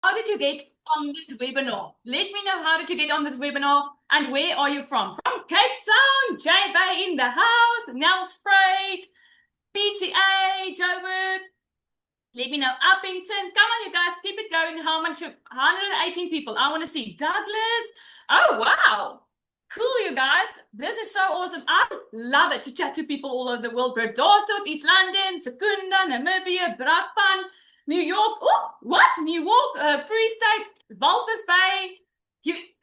how did you get on this webinar? Let me know, how did you get on this webinar and where are you from? From Cape Town, J Bay in the house, Nell Sprague, PTA, Joburg. Let me know, Uppington. Come on, you guys, keep it going. How much? 118 people. I want to see Douglas. Oh, wow. Cool, you guys. This is so awesome. I love it to chat to people all over the world. Bredasdorp, East London, Secunda, Namibia, Brakpan, New York. Oh, what? New York, Free State, Walvis Bay.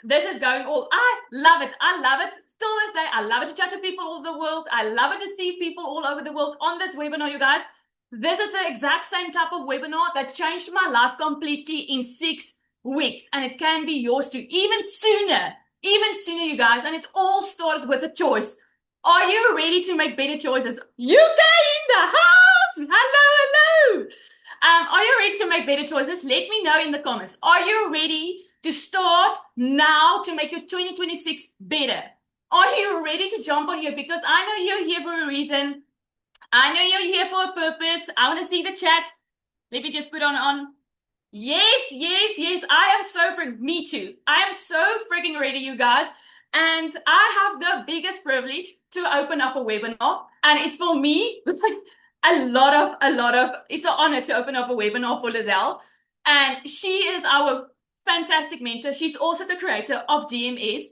This is going all. I love it. I love it. Still this day, I love it to chat to people all over the world. I love it to see people all over the world on this webinar, you guys. This is the exact same type of webinar that changed my life completely in 6 weeks. And it can be yours too, even sooner, you guys. And it all started with a choice. Are you ready to make better choices? UK in the house. Hello. Are you ready to make better choices? Let me know in the comments. Are you ready to start now to make your 2026 better? Are you ready to jump on here? Because I know you're here for a reason. I know you're here for a purpose. I want to see the chat. Let me just put on. Yes. I am so me too. I am so freaking ready, you guys. And I have the biggest privilege to open up a webinar. And it's for me, it's like a lot of, it's an honor to open up a webinar for Lizelle. And she is our fantastic mentor. She's also the creator of DMS.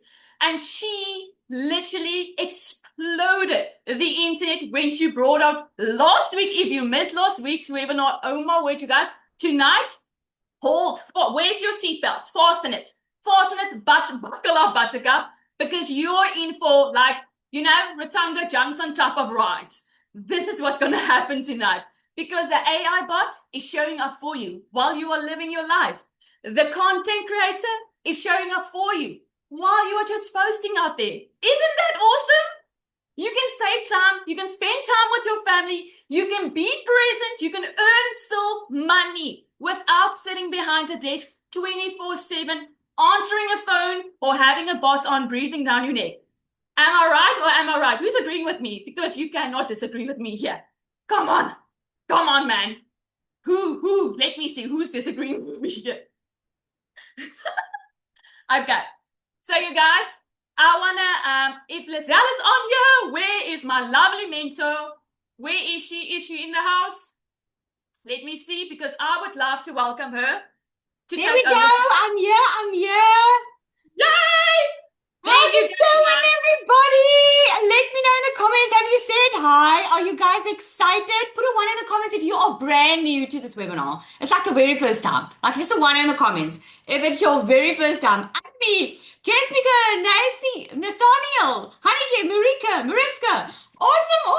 And she literally exploded the internet when she brought out last week. If you missed last week's webinar, oh my word, you guys, tonight, hold, where's your seatbelts? Fasten it, buckle up, buttercup, because you're in for, like, Rotanga junks on top of rides. This is what's going to happen tonight, because the AI bot is showing up for you while you are living your life. The content creator is showing up for you while you are just posting out there. Isn't that awesome? You can save time. You can spend time with your family. You can be present. You can earn still money without sitting behind a desk 24/7, answering a phone or having a boss on breathing down your neck. Am I right or am I right? Who's agreeing with me? Because you cannot disagree with me here. Come on, man. Who? Let me see who's disagreeing with me here. Okay. So you guys, I wanna, if Lizelle is on here, where is my lovely mentor? Where is she? Is she in the house? Let me see, because I would love to welcome her. There we go. I'm here. Yay! How you doing, everybody? Let me know in the comments. Have you said hi? Are you guys excited? Put a 1 in the comments if you are brand new to this webinar. It's like the very first time. Like, just a 1 in the comments if it's your very first time. And me, Jessica, Nathan, Nathaniel, Honeycare, Marika, Mariska. Awesome.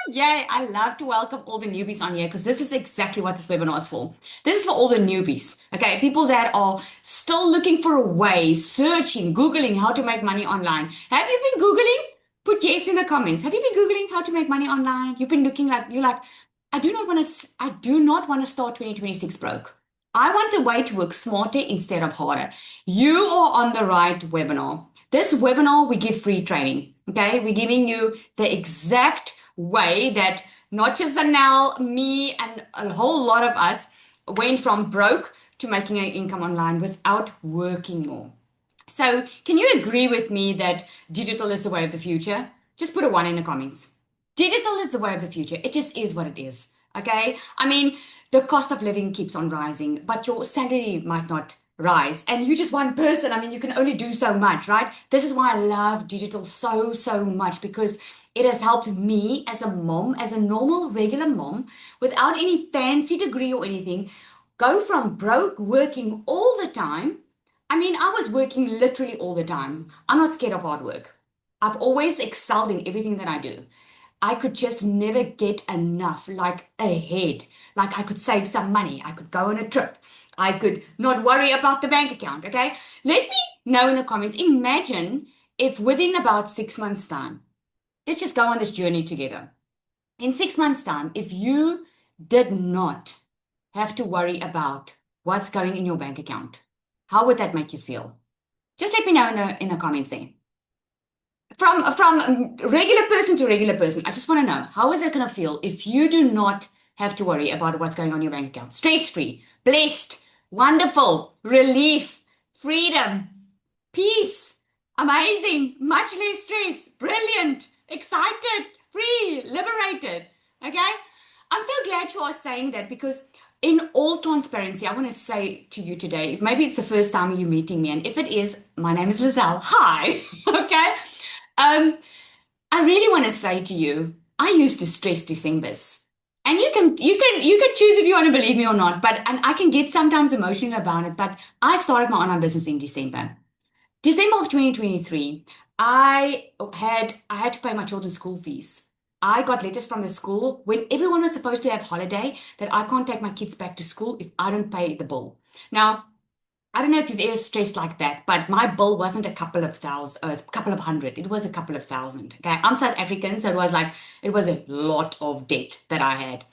Yay. I love to welcome all the newbies on here, because this is exactly what this webinar is for. This is for all the newbies, okay? People that are still looking for a way, searching, Googling how to make money online. Have you been Googling? Put yes in the comments. Have you been Googling how to make money online? You've been looking like, you're like, I do not want to start 2026 broke. I want a way to work smarter instead of harder. You are on the right webinar. This webinar, we give free training, okay? We're giving you the exact way that not just Anel, me, and a whole lot of us went from broke to making an income online without working more. So can you agree with me that digital is the way of the future? Just put a 1 in the comments. Digital is the way of the future. It just is what it is, okay? I mean, the cost of living keeps on rising, but your salary might not rise. And you're just one person. I mean, you can only do so much, right? This is why I love digital so much, because it has helped me as a mom, as a normal, regular mom, without any fancy degree or anything, go from broke, working all the time. I mean, I was working literally all the time. I'm not scared of hard work. I've always excelled in everything that I do. I could just never get enough, like ahead. Like I could save some money. I could go on a trip. I could not worry about the bank account, okay? Let me know in the comments. Imagine if within about 6 months' time, let's just go on this journey together. In 6 months' time, if you did not have to worry about what's going in your bank account, how would that make you feel? Just let me know in the comments there. From regular person to regular person, I just want to know, how is that going to feel if you do not have to worry about what's going on in your bank account? Stress-free, blessed, Wonderful. Relief. Freedom. Peace. Amazing. Much less stress. Brilliant. Excited. Free. Liberated. Okay? I'm so glad you are saying that because, in all transparency, I want to say to you today, maybe it's the first time you're meeting me, and if it is, my name is Lizelle. Hi. Okay? Um, I really want to say to you, I used to stress Decembers. And you can choose if you want to believe me or not, but and I can get sometimes emotional about it, but I started my online business in December. December of 2023, I had to pay my children's school fees. I got letters from the school when everyone was supposed to have holiday that I can't take my kids back to school if I don't pay the bill. Now, I don't know if you've ever stressed like that, but my bill wasn't a couple of thousand, a couple of hundred. It was a couple of thousand. Okay. I'm South African, so it was a lot of debt that I had.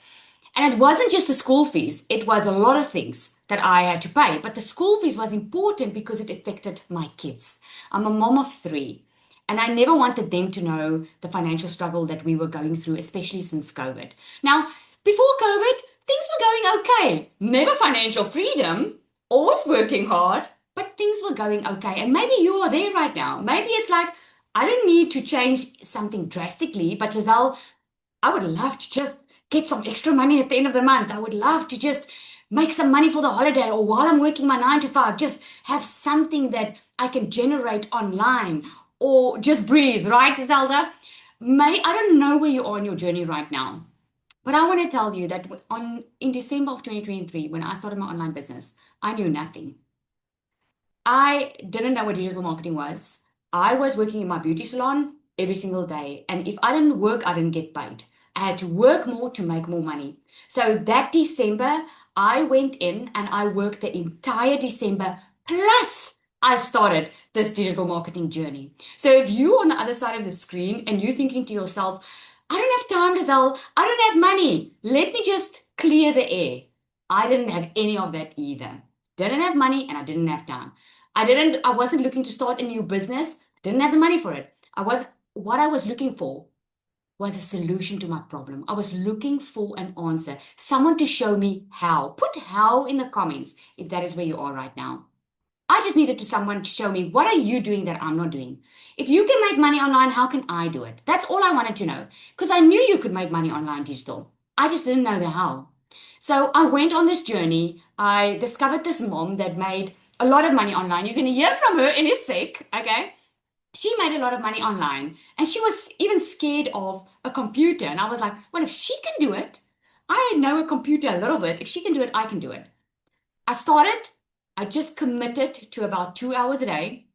And it wasn't just the school fees, it was a lot of things that I had to pay. But the school fees was important because it affected my kids. I'm a mom of three, and I never wanted them to know the financial struggle that we were going through, especially since COVID. Now, before COVID, things were going okay. Never financial freedom, always working hard, but things were going okay. And maybe you are there right now. Maybe it's like, I don't need to change something drastically, but Lizelle, I would love to just get some extra money at the end of the month. I would love to just make some money for the holiday or while I'm working my 9 to 5, just have something that I can generate online or just breathe, right, Zelda? I don't know where you are on your journey right now, but I want to tell you that in December of 2023, when I started my online business, I knew nothing. I didn't know what digital marketing was. I was working in my beauty salon every single day. And if I didn't work, I didn't get paid. I had to work more to make more money. So that December, I went in and I worked the entire December. Plus, I started this digital marketing journey. So if you're on the other side of the screen and you're thinking to yourself, I don't have time, Lizelle, I don't have money, let me just clear the air. I didn't have any of that either. Didn't have money and I didn't have time. I wasn't looking to start a new business. Didn't have the money for it. What I was looking for was a solution to my problem. I was looking for an answer, someone to show me how. Put how in the comments if that is where you are right now. I just needed someone to show me what are you doing that I'm not doing. If you can make money online, how can I do it? That's all I wanted to know because I knew you could make money online digital. I just didn't know the how. So I went on this journey. I discovered this mom that made a lot of money online. You're going to hear from her in a sec, okay? She made a lot of money online and she was even scared of a computer. And I was like, well, if she can do it, I know a computer a little bit. If she can do it, I can do it. I just committed to about 2 hours a day.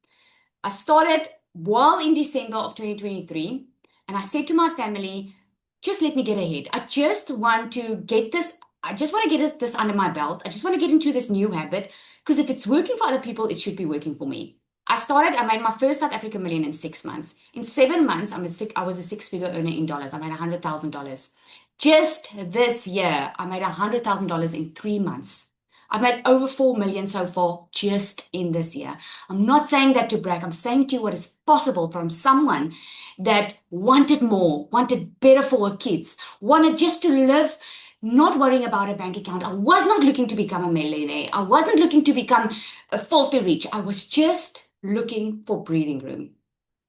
I started while in December of 2023, and I said to my family, just let me get ahead. I just want to get this. I just want to get this under my belt. I just want to get into this new habit because if it's working for other people, it should be working for me. I made my first South African million in 6 months. In 7 months, I was a six-figure earner in dollars. I made $100,000. Just this year, I made $100,000 in 3 months. I've made over 4 million so far just in this year. I'm not saying that to brag. I'm saying to you what is possible from someone that wanted more, wanted better for her kids, wanted just to live, not worrying about a bank account. I was not looking to become a millionaire. I wasn't looking to become a filthy rich. I was just looking for breathing room.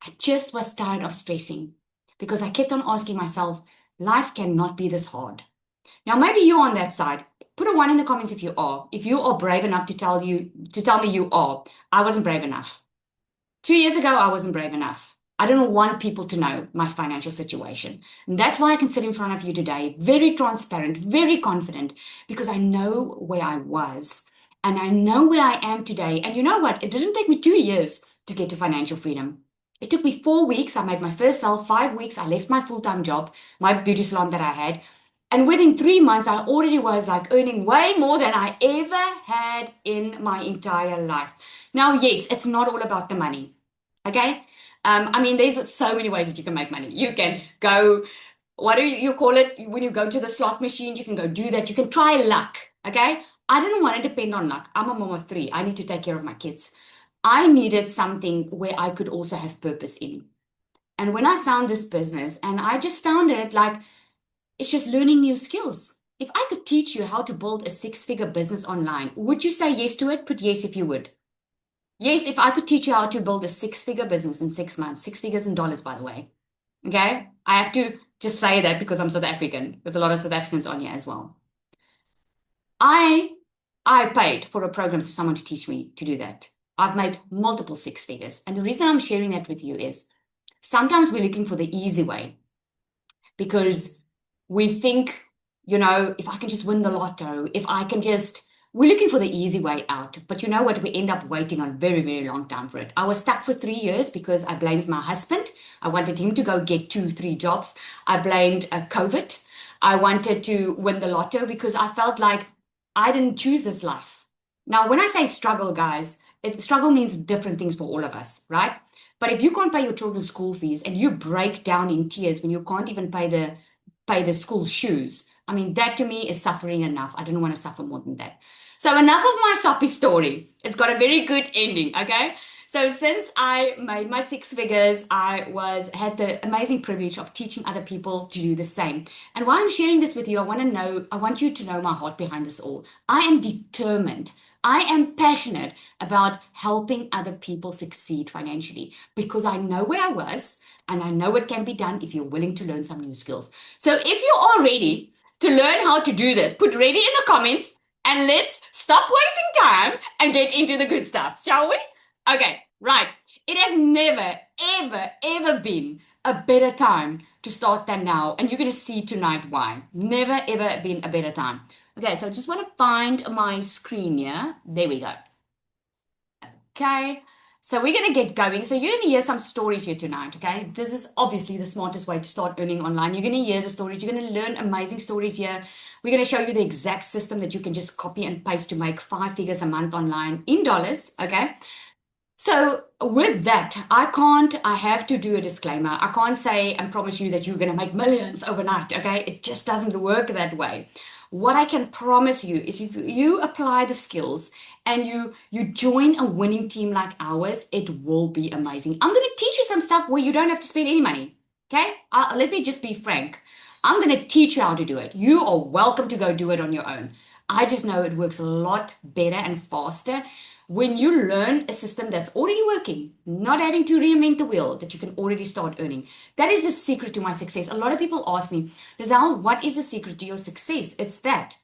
I just was tired of stressing because I kept on asking myself, life cannot be this hard. Now, maybe you're on that side. Put a one in the comments if you are. If you are brave enough to tell me you are. I wasn't brave enough. 2 years ago, I wasn't brave enough. I didn't want people to know my financial situation. And that's why I can sit in front of you today, very transparent, very confident, because I know where I was and I know where I am today. And you know what? It didn't take me 2 years to get to financial freedom. It took me 4 weeks. I made my first sale. 5 weeks, I left my full-time job, my beauty salon that I had. And within 3 months, I already was like earning way more than I ever had in my entire life. Now, yes, it's not all about the money. Okay? I mean, there's so many ways that you can make money. You can go, what do you call it? When you go to the slot machine, you can go do that. You can try luck. Okay? I didn't want to depend on luck. I'm a mom of three. I need to take care of my kids. I needed something where I could also have purpose in. And when I found this business, and I just found it like, it's just learning new skills. If I could teach you how to build a six-figure business online, would you say yes to it? Put yes if you would. Yes, if I could teach you how to build a six-figure business in 6 months, six figures in dollars, by the way. Okay? I have to just say that because I'm South African. There's a lot of South Africans on here as well. I I paid for a program for someone to teach me to do that. I've made multiple six figures. And the reason I'm sharing that with you is sometimes we're looking for the easy way because we think, if I can just win the lotto, if I can just, we're looking for the easy way out. But you know what? We end up waiting a very, very long time for it. I was stuck for 3 years because I blamed my husband. I wanted him to go get 2, 3 jobs. I blamed COVID. I wanted to win the lotto because I felt like I didn't choose this life. Now, when I say struggle, guys, struggle means different things for all of us, right? But if you can't pay your children's school fees and you break down in tears when you can't even pay the school shoes, I mean, that to me is suffering enough. I don't want to suffer more than that. So enough of my soppy story. It's got a very good ending, okay? So since I made my six figures, had the amazing privilege of teaching other people to do the same. And why I'm sharing this with you, I want you to know my heart behind this all. I am determined. I am passionate about helping other people succeed financially because I know where I was and I know it can be done if you're willing to learn some new skills. So if you are ready to learn how to do this, put ready in the comments and let's stop wasting time and get into the good stuff, shall we? Okay, right. It has never, ever, ever been a better time to start than now. And you're going to see tonight why. Never, ever been a better time. Okay, so I just want to find my screen here. There we go. Okay, so we're going to get going. So you're going to hear some stories here tonight, okay? This is obviously the smartest way to start earning online. You're going to hear the stories. You're going to learn amazing stories here. We're going to show you the exact system that you can just copy and paste to make 5 figures a month online in dollars, okay? So with that, I have to do a disclaimer. I can't say and promise you that you're going to make millions overnight, okay? It just doesn't work that way. What I can promise you is if you apply the skills and you join a winning team like ours, it will be amazing. I'm going to teach you some stuff where you don't have to spend any money, okay? Let me just be frank. I'm going to teach you how to do it. You are welcome to go do it on your own. I just know it works a lot better and faster when you learn a system that's already working, not having to reinvent the wheel, that you can already start earning. That is the secret to my success. A lot of people ask me, Lizelle, what is the secret to your success? It's that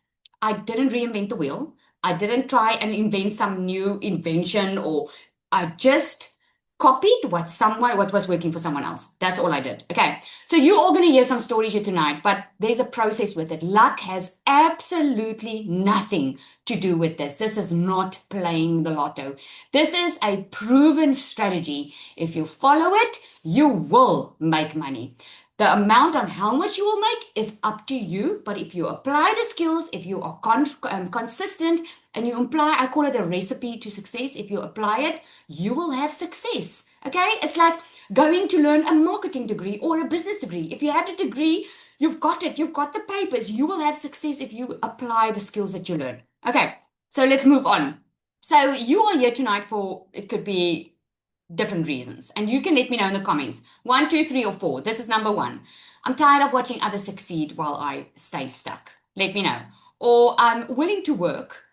I didn't reinvent the wheel. I didn't try and invent some new invention, or I just copied what was working for someone else. That's all I did. Okay. So you're all going to hear some stories here tonight, but there's a process with it. Luck has absolutely nothing to do with this. This is not playing the lotto. This is a proven strategy. If you follow it, you will make money. The amount on how much you will make is up to you, but if you apply the skills, if you are consistent and you apply, I call it a recipe to success. If you apply it, you will have success. Okay? It's like going to learn a marketing degree or a business degree. If you have a degree, you've got it, you've got the papers, you will have success if you apply the skills that you learn. Okay, so let's move on. So you are here tonight for, it could be different reasons. And you can let me know in the comments. 1, 2, 3, or 4. This is number 1. I'm tired of watching others succeed while I stay stuck. Let me know. Or I'm willing to work,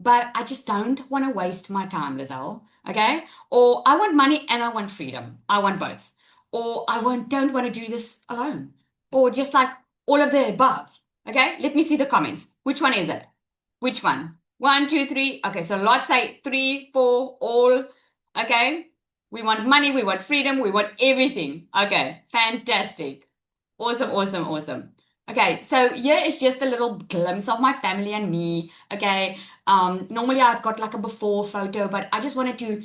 but I just don't want to waste my time, Lizelle. Okay? Or I want money and I want freedom. I want both. Or don't want to do this alone. Or just like all of the above. Okay? Let me see the comments. Which one is it? Which one? 1, 2, 3. Okay, so lots say 3, 4, all. Okay? We want money, we want freedom, we want everything. Okay, fantastic. Awesome, awesome, awesome. Okay, so here is just a little glimpse of my family and me. Okay, normally I've got like a before photo, but I just wanted to,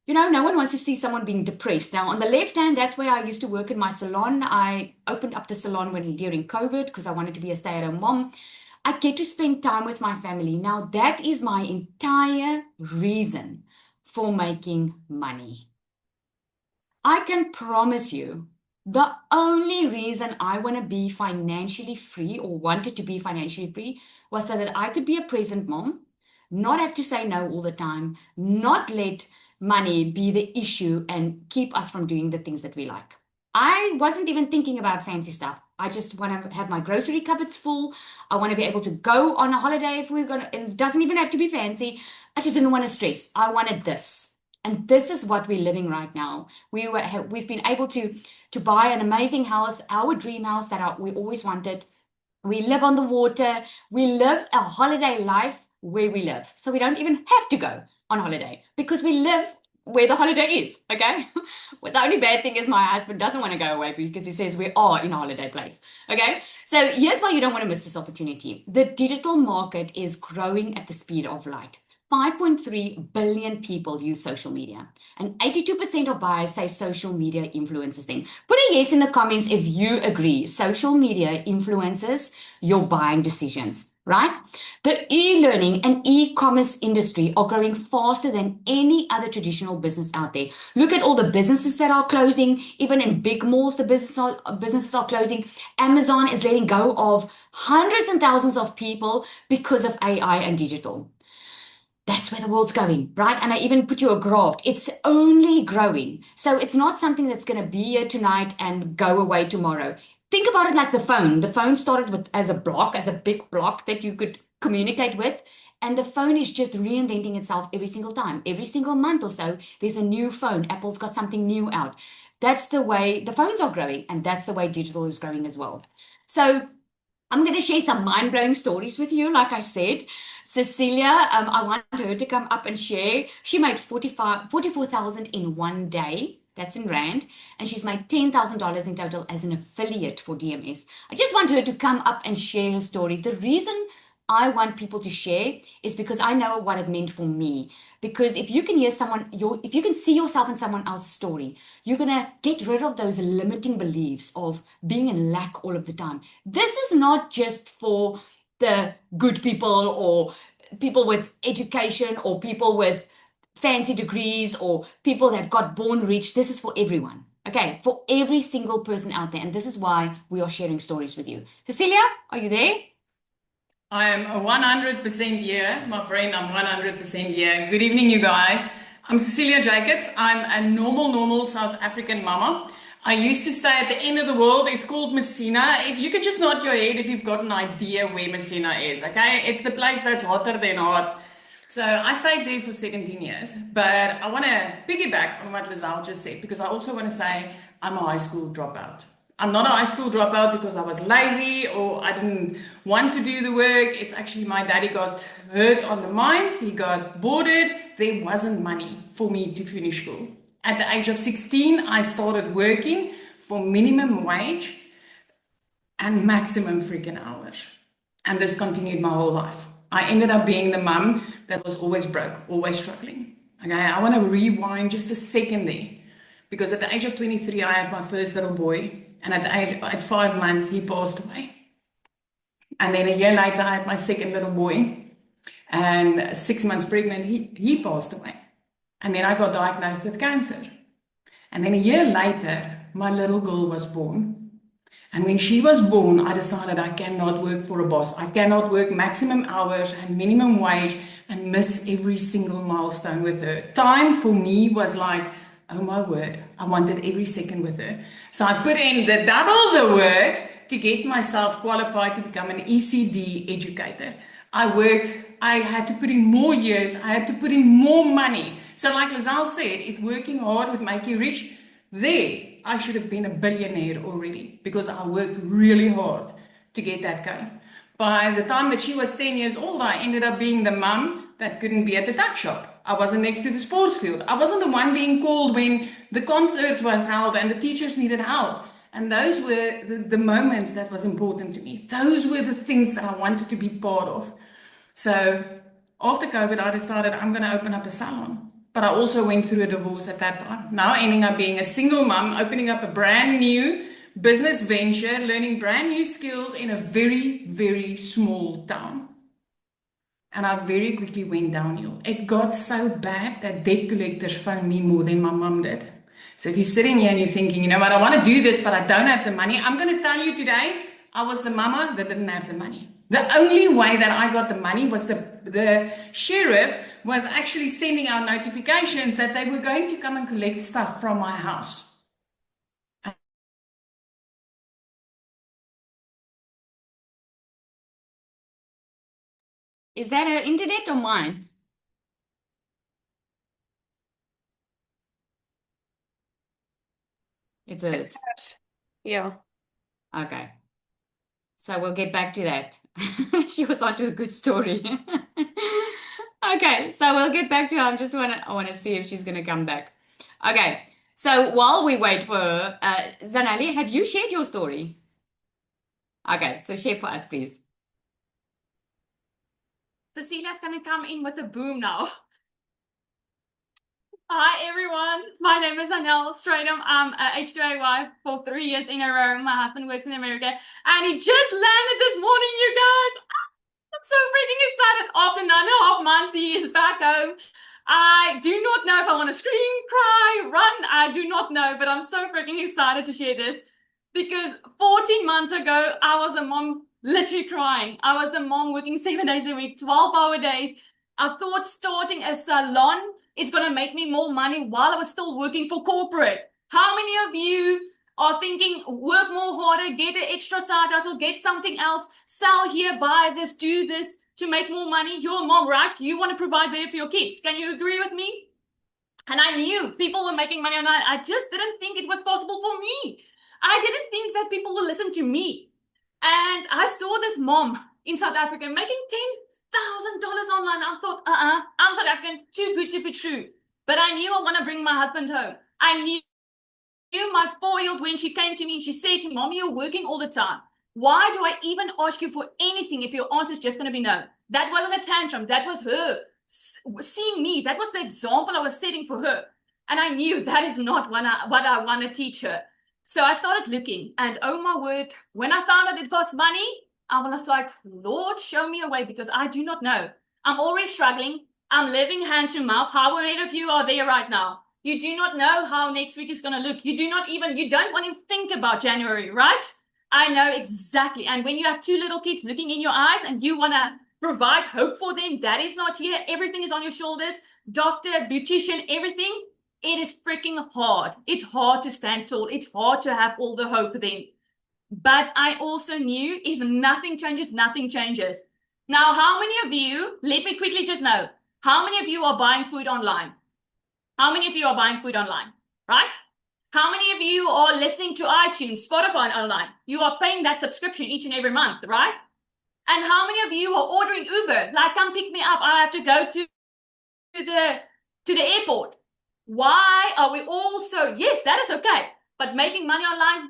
no one wants to see someone being depressed. Now, on the left hand, that's where I used to work in my salon. I opened up the salon during COVID because I wanted to be a stay-at-home mom. I get to spend time with my family. Now, that is my entire reason for making money. I can promise you the only reason I want to be financially free or wanted to be financially free was so that I could be a present mom, not have to say no all the time, not let money be the issue and keep us from doing the things that we like. I wasn't even thinking about fancy stuff. I just want to have my grocery cupboards full. I want to be able to go on a holiday if we're gonna, and it doesn't even have to be fancy. I just didn't want to stress. I wanted this. And this is what we're living right now. We've been able to buy an amazing house, our dream house that we always wanted. We live on the water. We live a holiday life where we live. So we don't even have to go on holiday because we live where the holiday is. Okay. Well, the only bad thing is my husband doesn't want to go away because he says we are in a holiday place. Okay. So here's why you don't want to miss this opportunity. The digital market is growing at the speed of light. 5.3 billion people use social media, and 82% of buyers say social media influences them. Put a yes in the comments if you agree social media influences your buying decisions, right? The e-learning and e-commerce industry are growing faster than any other traditional business out there. Look at all the businesses that are closing. Even in big malls, the businesses are closing. Amazon is letting go of hundreds and thousands of people because of AI and digital. That's where the world's going, right? And I even put you a graph. It's only growing. So it's not something that's going to be here tonight and go away tomorrow. Think about it like the phone. The phone started with as a block, as a big block that you could communicate with. And the phone is just reinventing itself every single time. Every single month or so, there's a new phone. Apple's got something new out. That's the way the phones are growing, and that's the way digital is growing as well. So I'm going to share some mind-blowing stories with you. Like I said, Cecilia, I want her to come up and share. She made 44,000 in one day. That's in Rand. And she's made $10,000 in total as an affiliate for DMS. I just want her to come up and share her story. The reason I want people to share is because I know what it meant for me. Because if you can hear if you can see yourself in someone else's story, you're going to get rid of those limiting beliefs of being in lack all of the time. This is not just for the good people or people with education or people with fancy degrees or people that got born rich. This is for everyone. Okay, for every single person out there. And this is why we are sharing stories with you. Cecilia, are you there? I am 100% here, my friend. I'm 100% here. Good evening, you guys. I'm Cecilia Jacobs. I'm a normal South African mama. I used to stay at the end of the world. It's called Messina. If you could just nod your head if you've got an idea where Messina is, okay? It's the place that's hotter than hot. So I stayed there for 17 years, but I want to piggyback on what Lizelle just said because I also want to say I'm a high school dropout. I'm not a high school dropout because I was lazy or I didn't want to do the work. It's actually my daddy got hurt on the mines. He got boarded. There wasn't money for me to finish school. At the age of 16, I started working for minimum wage and maximum freaking hours. And this continued my whole life. I ended up being the mum that was always broke, always struggling. Okay, I want to rewind just a second there. Because at the age of 23, I had my first little boy. And at 5 months, he passed away. And then a year later, I had my second little boy. And 6 months pregnant, he passed away. And then I got diagnosed with cancer. And then a year later, my little girl was born. And when she was born, I decided I cannot work for a boss. I cannot work maximum hours and minimum wage and miss every single milestone with her. Time for me was like, oh my word, I wanted every second with her. So I put in double the work to get myself qualified to become an ECD educator. I had to put in more years, I had to put in more money. So like Lizelle said, if working hard would make you rich, I should have been a billionaire already because I worked really hard to get that going. By the time that she was 10 years old, I ended up being the mum that couldn't be at the tuck shop. I wasn't next to the sports field. I wasn't the one being called when the concerts was held and the teachers needed help. And those were the moments that was important to me. Those were the things that I wanted to be part of. So after COVID, I decided I'm going to open up a salon. But I also went through a divorce at that time. Now ending up being a single mom, opening up a brand new business venture, learning brand new skills in a very small town. And I very quickly went downhill. It got so bad that debt collectors phoned me more than my mom did. So if you're sitting here and you're thinking, you know what, I want to do this, but I don't have the money, I'm going to tell you today, I was the mama that didn't have the money. The only way that I got the money was the sheriff was actually sending out notifications that they were going to come and collect stuff from my house. Is that her internet or mine? It's hers. Yeah. Okay. So we'll get back to that. She was onto a good story. Okay, so we'll get back to her. I want to see if she's gonna come back. Okay. So while we wait for her, Zanali, have you shared your story? Okay, so share for us, please. Cecilia's gonna come in with a boom now. Hi everyone, my name is Anel Stradom. I'm a H2A wife for 3 years in a row. My husband works in America and he just landed this morning, you guys. I'm so freaking excited. After 9.5 months, he is back home. I do not know if I want to scream, cry, run. I do not know, but I'm so freaking excited to share this because 14 months ago, I was a mom literally crying. I was the mom working 7 days a week, 12-hour days. I thought starting a salon is going to make me more money while I was still working for corporate. How many of you are thinking, work more harder, get an extra side hustle, get something else, sell here, buy this, do this to make more money? You're a mom, right? You want to provide better for your kids. Can you agree with me? And I knew people were making money online. I just didn't think it was possible for me. I didn't think that people will listen to me. And I saw this mom in South Africa making $10,000 online. I thought, I'm South African, too good to be true. But I knew I want to bring my husband home. I knew my 4-year-old, when she came to me, she said to me, Mommy, you're working all the time. Why do I even ask you for anything if your answer is just going to be no? That wasn't a tantrum. That was her seeing me. That was the example I was setting for her. And I knew that is not what I want to teach her. So I started looking, and oh my word, when I found out it cost money, I was like, Lord, show me a way, because I do not know. I'm already struggling. I'm living hand to mouth. How many of you are there right now? You do not know how next week is going to look. You don't want to think about January, right? I know exactly. And when you have 2 little kids looking in your eyes and you want to provide hope for them, daddy's not here, everything is on your shoulders, doctor, beautician, everything, it is freaking hard. It's hard to stand tall. It's hard to have all the hope then. But I also knew if nothing changes, nothing changes. Now, how many of you, let me quickly just know, how many of you are buying food online? How many of you are buying food online, right? How many of you are listening to iTunes, Spotify online? You are paying that subscription each and every month, right? And how many of you are ordering Uber? Like, come pick me up. I have to go to the airport. Why are we all so, yes, that is okay. But making money online,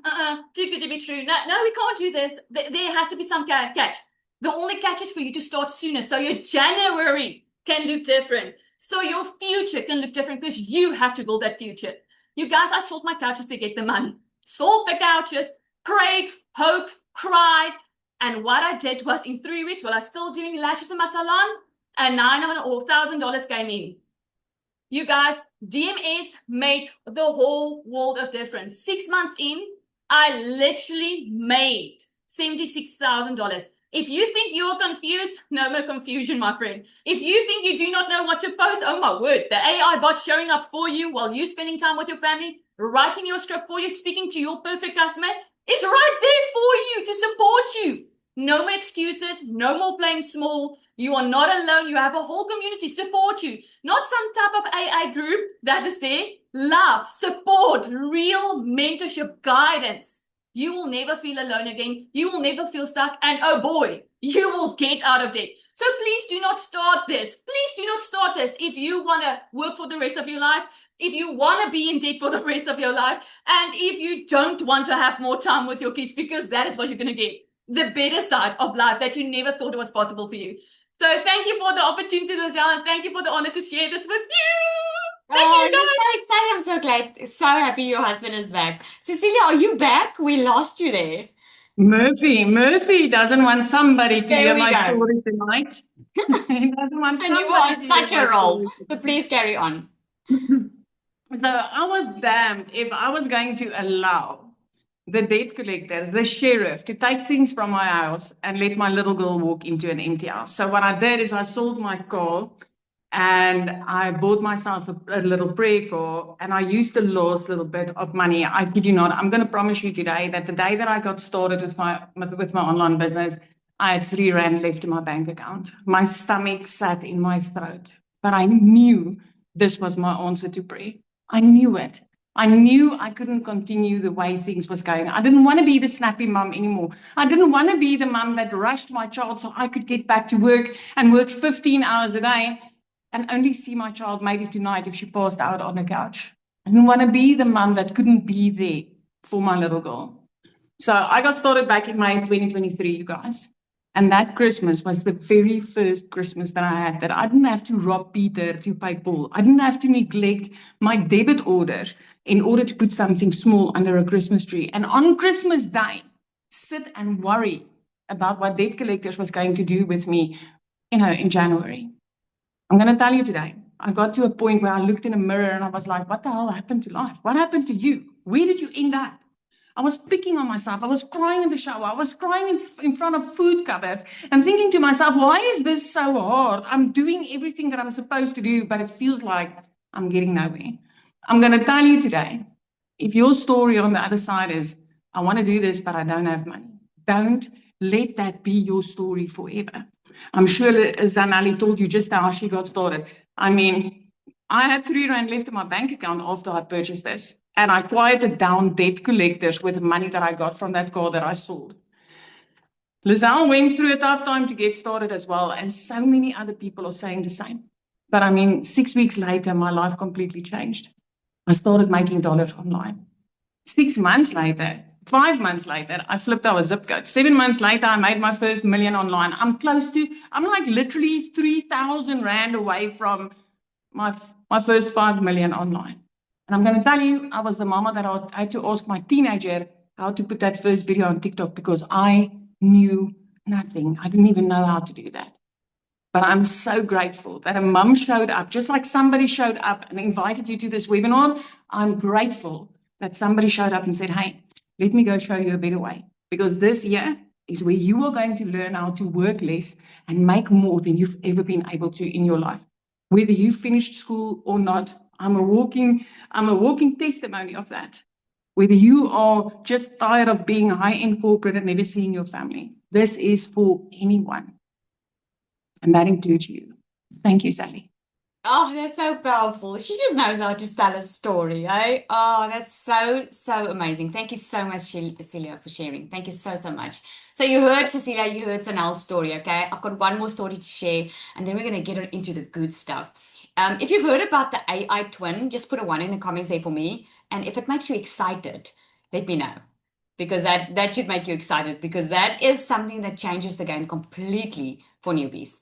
too good to be true. No, we can't do this. There has to be some catch. The only catch is for you to start sooner, so your January can look different. So your future can look different, because you have to build that future. You guys, I sold my couches to get the money. Sold the couches, prayed, hoped, cried. And what I did was, in 3 weeks, while I was still doing lashes in my salon, and $9,000 came in. You guys, DMS made the whole world of difference. 6 months in, I literally made $76,000. If you think you're confused, no more confusion, my friend. If you think you do not know what to post, oh my word, the AI bot showing up for you while you're spending time with your family, writing your script for you, speaking to your perfect customer, it's right there for you to support you. No more excuses, no more playing small. You are not alone. You have a whole community support you. Not some type of AI group that is there. Love, support, real mentorship, guidance. You will never feel alone again. You will never feel stuck. And oh boy, you will get out of debt. So please do not start this. Please do not start this if you want to work for the rest of your life, if you want to be in debt for the rest of your life, and if you don't want to have more time with your kids, because that is what you're going to get. The better side of life that you never thought it was possible for you. So thank you for the opportunity, Lizelle, and thank you for the honor to share this with you. Thank you, guys. You're so excited. I'm so glad, so happy your husband is back. Cecilia, are you back? We lost you there. Murphy doesn't want somebody to There hear we my go. story tonight. He doesn't want And you somebody are to hear such my a role. story. But please carry on. So I was damned if I was going to allow the debt collector, the sheriff, to take things from my house and let my little girl walk into an empty house. So what I did is I sold my car and I bought myself a little prayer car, and I used the last little bit of money. I kid you not, I'm going to promise you today that the day that I got started with my online business, I had 3 rand left in my bank account. My stomach sat in my throat, but I knew this was my answer to prayer. I knew it. I knew I couldn't continue the way things was going. I didn't want to be the snappy mum anymore. I didn't want to be the mum that rushed my child so I could get back to work and work 15 hours a day and only see my child maybe tonight if she passed out on the couch. I didn't want to be the mum that couldn't be there for my little girl. So I got started back in May 2023, you guys. And that Christmas was the very first Christmas that I had that I didn't have to rob Peter to pay Paul. I didn't have to neglect my debit order in order to put something small under a Christmas tree. And on Christmas Day, sit and worry about what debt collectors was going to do with me, in January. I'm going to tell you today, I got to a point where I looked in a mirror and I was like, what the hell happened to life? What happened to you? Where did you end up? I was picking on myself. I was crying in the shower. I was crying in front of food cupboards and thinking to myself, why is this so hard? I'm doing everything that I'm supposed to do, but it feels like I'm getting nowhere. I'm going to tell you today, if your story on the other side is, I want to do this, but I don't have money, don't let that be your story forever. I'm sure Zanali told you just how she got started. I mean, I had 3 rand left in my bank account after I purchased this. And I quieted down debt collectors with the money that I got from that car that I sold. Lizelle went through a tough time to get started as well. And so many other people are saying the same. But I mean, 6 weeks later, my life completely changed. I started making dollars online. 6 months later, 5 months later, I flipped our zip code. 7 months later, I made my first million online. I'm like literally 3,000 rand away from my first 5 million online. And I'm going to tell you, I was the mama that I had to ask my teenager how to put that first video on TikTok because I knew nothing. I didn't even know how to do that. But I'm so grateful that a mum showed up, just like somebody showed up and invited you to this webinar. I'm grateful that somebody showed up and said, hey, let me go show you a better way. Because this year is where you are going to learn how to work less and make more than you've ever been able to in your life. Whether you finished school or not, I'm a walking testimony of that. Whether you are just tired of being high-end corporate and never seeing your family, this is for anyone. And that includes you. Thank you, Sally. Oh, that's so powerful. She just knows how to tell a story, eh? Oh, that's so, so amazing. Thank you so much, Cecilia, for sharing. Thank you so, so much. So you heard Cecilia, you heard Sanal's story, okay? I've got one more story to share, and then we're going to get into the good stuff. If you've heard about the AI twin, just put a 1 in the comments there for me. And if it makes you excited, let me know. Because that should make you excited, because that is something that changes the game completely for newbies.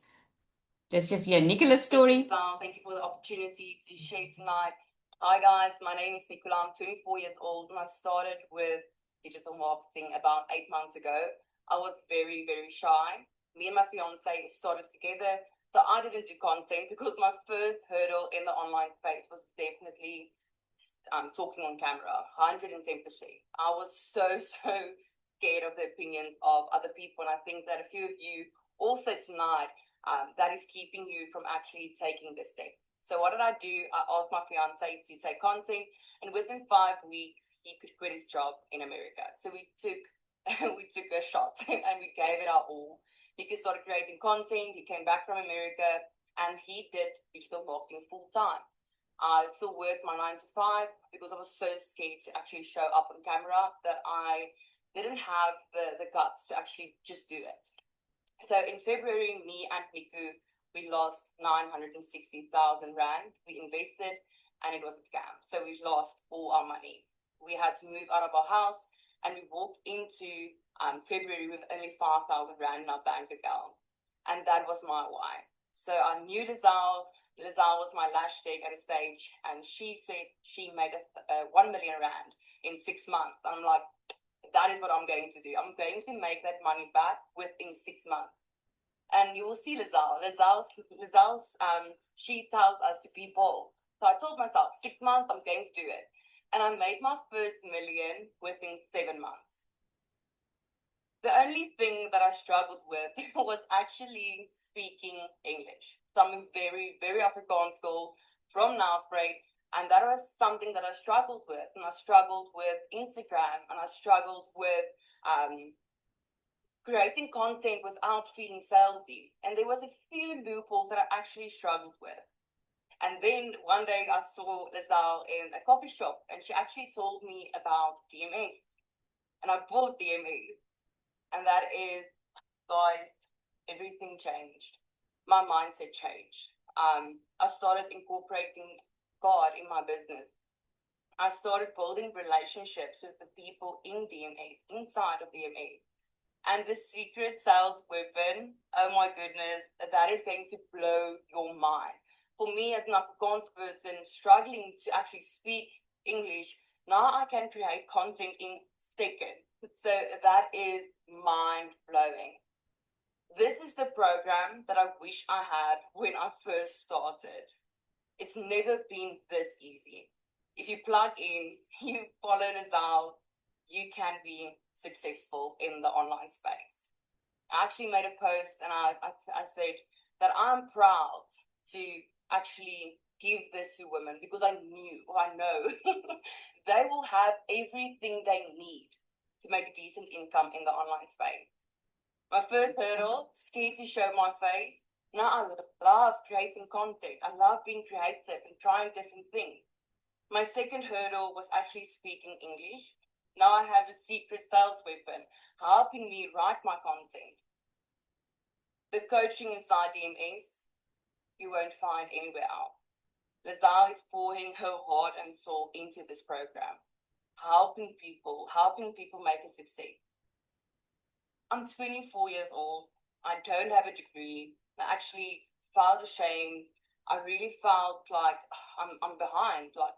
Let's just hear Nicola's story. Thank you for the opportunity to share tonight. Hi guys, my name is Nicola. I'm 24 years old and I started with digital marketing about 8 months ago. I was very, very shy. Me and my fiance started together, so I didn't do content because my first hurdle in the online space was definitely talking on camera, 110%. I was so scared of the opinions of other people, and I think that a few of you also tonight that is keeping you from actually taking this step. So what did I do? I asked my fiance to take content, and within 5 weeks, he could quit his job in America. So we took a shot and we gave it our all. He started creating content. He came back from America and he did digital marketing full time. I still worked my 9 to 5 because I was so scared to actually show up on camera that I didn't have the guts to actually just do it. So in February, me and Niku, we lost 960,000 rand. We invested and it was a scam. So we lost all our money. We had to move out of our house and we walked into February with only 5,000 rand in our bank account. And that was my why. So I knew Lizelle. Lizelle was my lash tech at a stage and she said she made 1 million rand in 6 months. And I'm like, that is what I'm going to do. I'm going to make that money back within 6 months. And you will see Lizelle. Lizelle's she tells us to be bold. So I told myself, 6 months, I'm going to do it. And I made my first million within 7 months. The only thing that I struggled with was actually speaking English. So I'm in very, very Afrikaans school from Nelspruit. And that was something that I struggled with. And I struggled with Instagram and I struggled with creating content without feeling salesy. And there was a few loopholes that I actually struggled with. And then one day I saw Lizelle in a coffee shop, and she actually told me about DMA. And I bought DMA. And that is, guys, everything changed. My mindset changed. I started incorporating God in my business. I started building relationships with the people in DMA, inside of DMA. And the secret sales weapon, oh my goodness, that is going to blow your mind. For me, as an Afrikaans person struggling to actually speak English, now I can create content in seconds. So that is mind blowing. This is the program that I wish I had when I first started. It's never been this easy. If you plug in, you follow Lizelle, you can be successful in the online space. I actually made a post and I said that I'm proud to actually give this to women because I know they will have everything they need to make a decent income in the online space. My first hurdle, scared to show my face. Now I love creating content. I love being creative and trying different things. My second hurdle was actually speaking English. Now I have a secret sales weapon helping me write my content. The coaching inside DMS, you won't find anywhere else. Lizelle is pouring her heart and soul into this program, helping people make a success. I'm 24 years old. I don't have a degree. I actually felt ashamed. I really felt like I'm behind. Like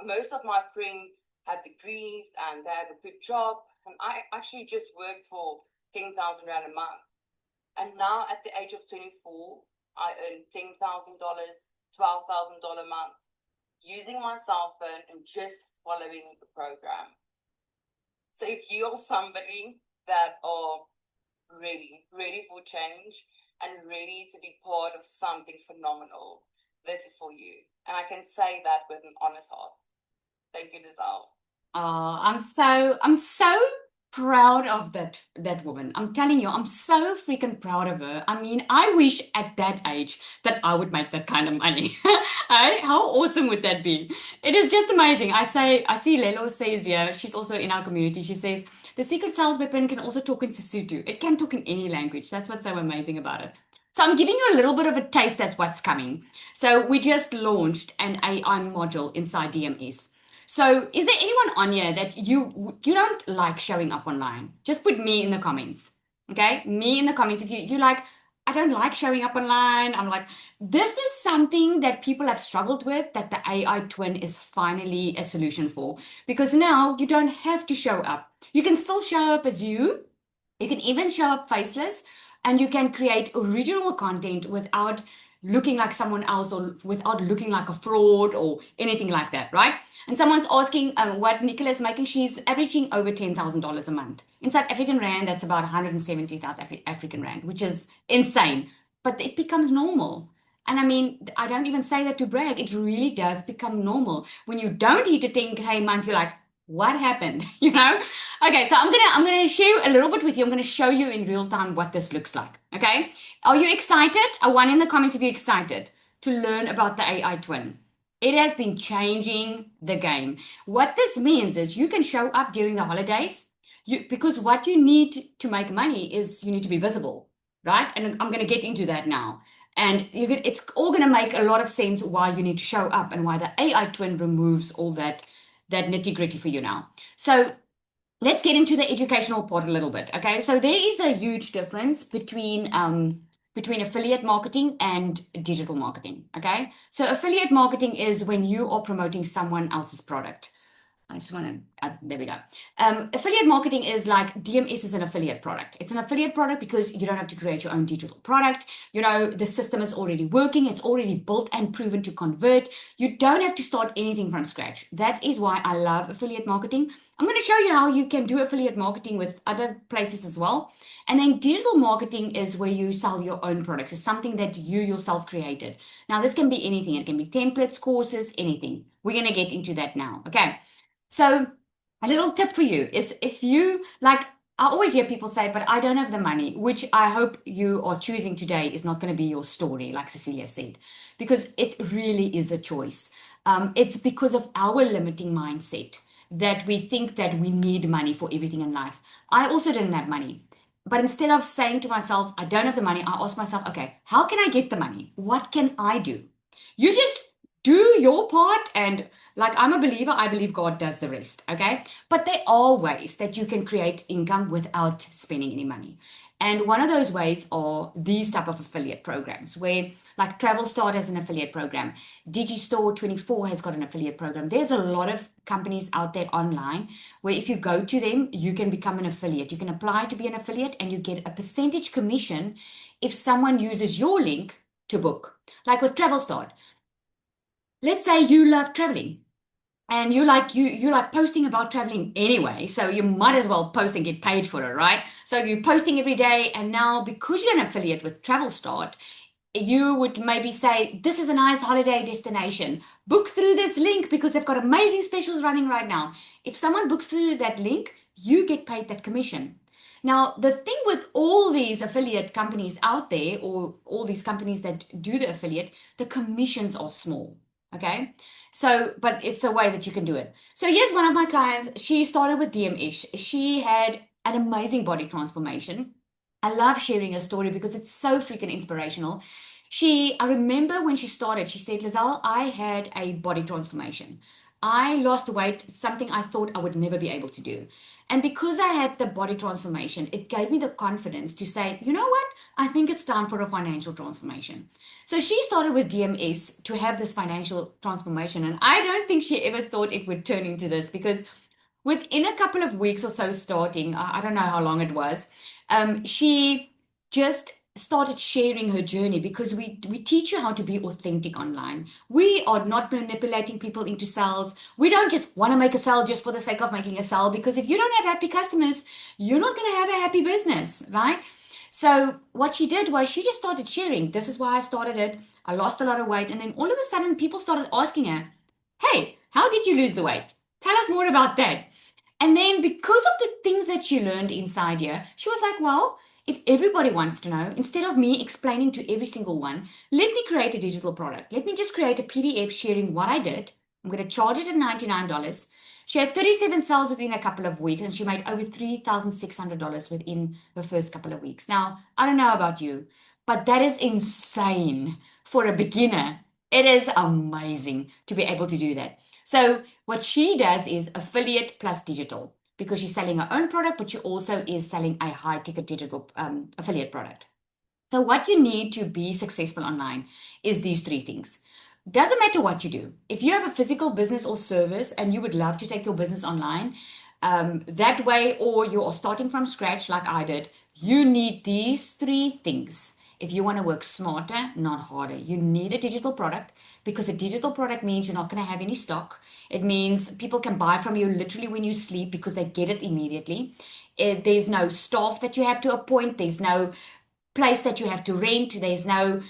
most of my friends had degrees and they had a good job, and I actually just worked for 10,000 rand a month. And now at the age of 24, I earn $10,000, $12,000 a month using my cell phone and just following the program. So if you're somebody that are ready for change and ready to be part of something phenomenal, this is for you. And I can say that with an honest heart. Thank you, Lizelle. Oh, I'm so proud of that woman. I'm telling you, I'm so freaking proud of her. I mean, I wish at that age that I would make that kind of money. Hey, how awesome would that be? It is just amazing. I see Lelo says here, she's also in our community. She says the secret sales weapon can also talk in Sesotho. It can talk in any language. That's what's so amazing about it. So I'm giving you a little bit of a taste at what's coming. So we just launched an AI module inside DMS. So, is there anyone on here that you don't like showing up online? Just put me in the comments. Okay? Me in the comments. If you like, I don't like showing up online. I'm like, this is something that people have struggled with, that the AI twin is finally a solution for. Because now you don't have to show up. You can still show up as you. You can even show up faceless, and you can create original content without looking like someone else or without looking like a fraud or anything like that, right? And someone's asking what Nicola is making. She's averaging over $10,000 a month. In South African Rand, that's about 170 South African Rand, which is insane. But it becomes normal. And I mean, I don't even say that to brag. It really does become normal. When you don't hit a 10K a month, you're like, what happened? You know? Okay, so I'm gonna share a little bit with you. I'm gonna show you in real time what this looks like. Okay? Are you excited? I want in the comments if you're excited to learn about the AI twin. It has been changing the game. What this means is you can show up during the holidays. Because what you need to make money is you need to be visible, right? And I'm going to get into that now. And it's all going to make a lot of sense why you need to show up and why the AI twin removes all that nitty gritty for you now. So let's get into the educational part a little bit. Okay, so there is a huge difference between affiliate marketing and digital marketing. Okay, so affiliate marketing is when you are promoting someone else's product. I just want to, there we go. Affiliate marketing is like DMS is an affiliate product. It's an affiliate product because you don't have to create your own digital product. You know, the system is already working. It's already built and proven to convert. You don't have to start anything from scratch. That is why I love affiliate marketing. I'm going to show you how you can do affiliate marketing with other places as well. And then digital marketing is where you sell your own products. It's something that you yourself created. Now, this can be anything. It can be templates, courses, anything. We're going to get into that now. Okay. So a little tip for you is if you like, I always hear people say, but I don't have the money, which I hope you are choosing today is not going to be your story, like Cecilia said, because it really is a choice. It's because of our limiting mindset that we think that we need money for everything in life. I also didn't have money. But instead of saying to myself, I don't have the money, I asked myself, okay, how can I get the money? What can I do? You just do your part, and like I'm a believer, I believe God does the rest, okay? But there are ways that you can create income without spending any money. And one of those ways are these type of affiliate programs where like Travel Start has an affiliate program. Digistore 24 has got an affiliate program. There's a lot of companies out there online where if you go to them, you can become an affiliate. You can apply to be an affiliate and you get a percentage commission if someone uses your link to book. Like with Travel Start, let's say you love traveling and you like posting about traveling anyway, so you might as well post and get paid for it, right? So you're posting every day, and now because you're an affiliate with Travel Start, you would maybe say, this is a nice holiday destination, book through this link because they've got amazing specials running right now. If someone books through that link, you get paid that commission. Now, the thing with all these affiliate companies out there, or all these companies that do the affiliate, the commissions are small. Okay. So, but it's a way that you can do it. So, here's one of my clients. She started with DMS. She had an amazing body transformation. I love sharing her story because it's so freaking inspirational. I remember when she started, she said, Lizelle, I had a body transformation. I lost weight, something I thought I would never be able to do. And because I had the body transformation, it gave me the confidence to say, you know what? I think it's time for a financial transformation. So she started with DMS to have this financial transformation. And I don't think she ever thought it would turn into this because within a couple of weeks or so starting, I don't know how long it was, she just started sharing her journey because we teach you how to be authentic online. We are not manipulating people into sales. We don't just want to make a sale just for the sake of making a sale, because if you don't have happy customers, you're not going to have a happy business, right? So what she did was she just started sharing. This is why I started it. I lost a lot of weight. And then all of a sudden people started asking her, hey, how did you lose the weight? Tell us more about that. And then because of the things that she learned inside here, she was like, well, if everybody wants to know, instead of me explaining to every single one, let me create a digital product. Let me just create a PDF sharing what I did. I'm going to charge it at $99. She had 37 sales within a couple of weeks, and she made over $3,600 within the first couple of weeks. Now, I don't know about you, but that is insane for a beginner. It is amazing to be able to do that. So what she does is affiliate plus digital, because she's selling her own product, but she also is selling a high ticket digital affiliate product. So what you need to be successful online is these three things. Doesn't matter what you do. If you have a physical business or service and you would love to take your business online, that way, or you are starting from scratch like I did, you need these three things. If you want to work smarter, not harder, you need a digital product, because a digital product means you're not going to have any stock. It means people can buy from you literally when you sleep because they get it immediately. There's no staff that you have to appoint. There's no place that you have to rent. There's no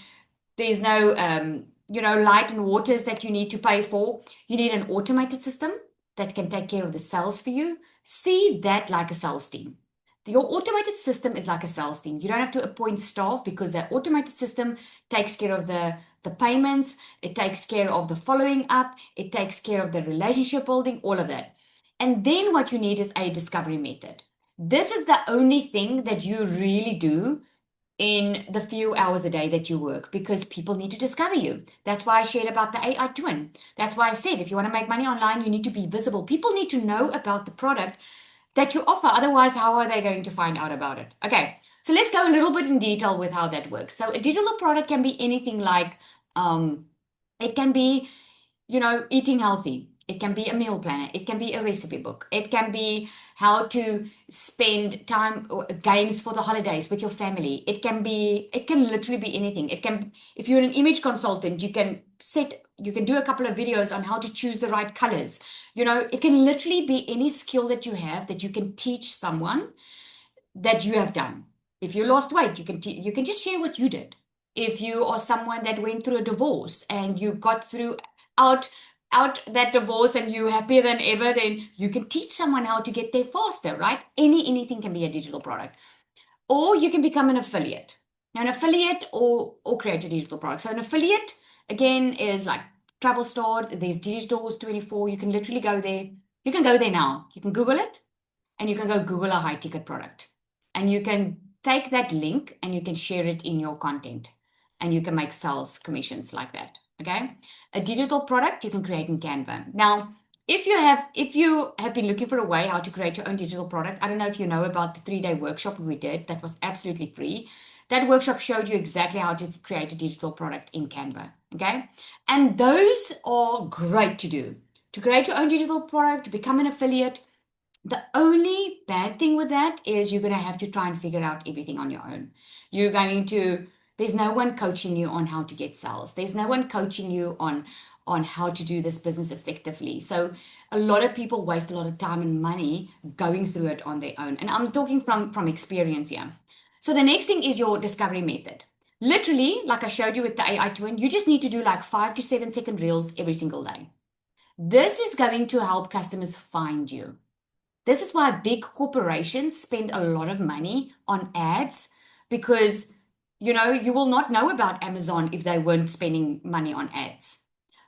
light and waters that you need to pay for. You need an automated system that can take care of the sales for you. See that like a sales team. Your automated system is like a sales team. You don't have to appoint staff because the automated system takes care of the payments, it takes care of the following up, it takes care of the relationship building, all of that. And then what you need is a discovery method. This is the only thing that you really do in the few hours a day that you work, because people need to discover you. That's why I shared about the AI twin. That's why I said if you want to make money online, you need to be visible. People need to know about the product that you offer. Otherwise, how are they going to find out about it? Okay, so let's go a little bit in detail with how that works. So a digital product can be anything like, it can be, eating healthy. It can be a meal planner. It can be a recipe book. It can be how to spend time or games for the holidays with your family. It can literally be anything. If you're an image consultant, you can do a couple of videos on how to choose the right colors. It can literally be any skill that you have that you can teach someone that you have done. If you lost weight, you can just share what you did. If you are someone that went through a divorce and you got through out out that divorce and you're happier than ever, then you can teach someone how to get there faster, right? Anything can be a digital product. Or you can become an affiliate. Now, an affiliate or create a digital product. So an affiliate, again, is like travel store. There's Digitals24. You can literally go there. You can go there now. You can Google it and you can go Google a high ticket product. And you can take that link and you can share it in your content. And you can make sales commissions like that. Okay. A digital product you can create in Canva. Now, if you have been looking for a way how to create your own digital product, I don't know if you know about the 3-day workshop we did that was absolutely free. That workshop showed you exactly how to create a digital product in Canva. Okay. And those are great to do. To create your own digital product, to become an affiliate. The only bad thing with that is you're going to have to try and figure out everything on your own. There's no one coaching you on how to get sales. There's no one coaching you on how to do this business effectively. So a lot of people waste a lot of time and money going through it on their own. And I'm talking from experience here. So the next thing is your discovery method. Literally, like I showed you with the AI twin, you just need to do like 5 to 7 second reels every single day. This is going to help customers find you. This is why big corporations spend a lot of money on ads because, you will not know about Amazon if they weren't spending money on ads.